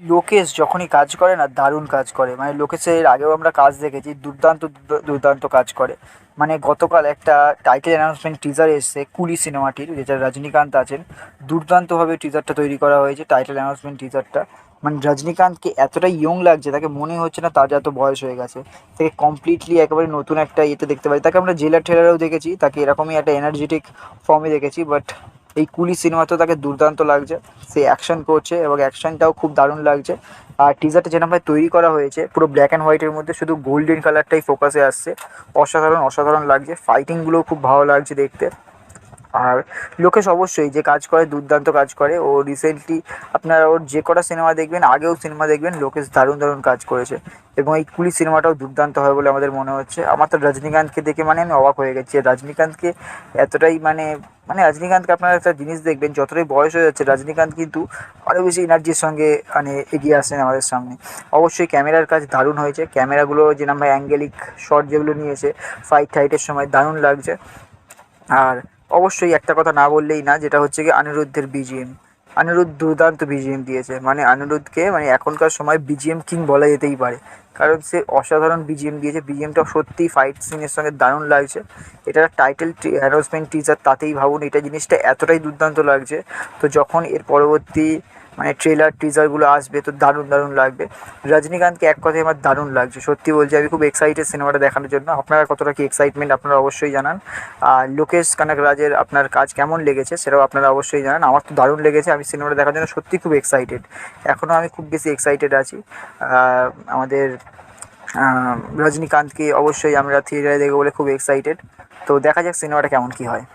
লোকেশ যখনই কাজ করে না দারুণ কাজ করে, মানে লোকেশের আগেও আমরা কাজ দেখেছি, দুর্দান্ত দুর্দান্ত কাজ করে। মানে গতকাল একটা টাইটেল অ্যানাউন্সমেন্ট টিজার এসছে কুলি সিনেমাটির, যেটা রজনীকান্ত আছেন। দুর্দান্তভাবে টিজারটা তৈরি করা হয়েছে, টাইটেল অ্যানাউন্সমেন্ট টিজারটা। মানে রজনীকান্তকে এতটাই ইয়ং লাগছে, তাকে মনে হচ্ছে না তার এত বয়স হয়ে গেছে। তাকে কমপ্লিটলি একেবারে নতুন একটা ইয়েতে দেখতে পাই। তাকে আমরা জেলার ট্রেলারেও দেখেছি, তাকে এরকমই একটা এনার্জেটিক ফর্মে দেখেছি, বাট এই কুলি সিনেমাতেও তাকে দুর্দান্ত লাগছে। সে অ্যাকশন করছে এবং অ্যাকশনটাও খুব দারুণ লাগছে। আর টিজারটা যেরকমভাবে তৈরি করা হয়েছে পুরো ব্ল্যাক অ্যান্ড হোয়াইটের মধ্যে শুধু গোল্ডেন কালারটাই ফোকাসে আসছে, অসাধারণ অসাধারণ লাগছে। ফাইটিংগুলোও খুব ভালো লাগছে দেখতে। আর লোকেশ অবশ্যই যে কাজ করে দুর্দান্ত কাজ করে। ও রিসেন্টলি আপনারা ওর যে কটা সিনেমা দেখবেন, আগেও সিনেমা দেখবেন, লোকেশ দারুণ দারুণ কাজ করেছে। এবং এই কুলি সিনেমাটাও দুর্দান্ত হবে বলে আমাদের মনে হচ্ছে। আমার তো রজনীকান্তকে দেখে মানে আমি অবাক হয়ে গেছি, রজনীকান্তকে এতটাই মানে মানে রজনীকান্তকে আপনারা একটা জিনিস দেখবেন, যতটাই বয়স হয়ে যাচ্ছে রজনীকান্ত কিন্তু আরও বেশি এনার্জির সঙ্গে মানে এগিয়ে আসেন আমাদের সামনে। অবশ্যই ক্যামেরার কাজ দারুণ হয়েছে, ক্যামেরাগুলো যেরকম অ্যাঙ্গেলিক শট যেগুলো নিয়েছে ফাইট টাইটের সময় দারুণ লাগছে। আর অবশ্যই একটা কথা না বললেই না, যেটা হচ্ছে কি অনিরুদ্ধের বিজিএম। অনিরুদ্ধ দুর্দান্ত বিজিএম দিয়েছে, মানে অনিরুদ্ধকে মানে এখনকার সময় বিজিএম কিং বলা যেতেই পারে। কারণ সে অসাধারণ বিজিএম দিয়েছে, বিজিএমটা সত্যিই ফাইট সিনের সঙ্গে দারুণ লাগছে। এটা টাইটেল অ্যানাউন্সমেন্ট টিজার, তাতেই ভাবুন এটা জিনিসটা এতটাই দুর্দান্ত লাগছে। তো যখন এর পরবর্তী মানে ট্রেলার টিজারগুলো আসবে তো দারুণ দারুণ লাগবে। রজনীকান্তকে এক কথায় আমার দারুণ লাগছে, সত্যি বলছি আমি খুব এক্সাইটেড সিনেমাটা দেখানোর জন্য। আপনারা কতটা কি এক্সাইটমেন্ট আপনারা অবশ্যই জানান। আর লোকেশ কানাগরাজের আপনার কাজ কেমন লেগেছে সেটাও আপনারা অবশ্যই জানান। আমার তো দারুণ লেগেছে, আমি সিনেমাটা দেখার জন্য সত্যি খুব এক্সাইটেড। এখনও আমি খুব বেশি এক্সাইটেড আছি। আমাদের রজনীকান্তকে অবশ্যই আমরা থিয়েটারে দেখবো বলে খুব এক্সাইটেড। তো দেখা যাক সিনেমাটা কেমন কী হয়।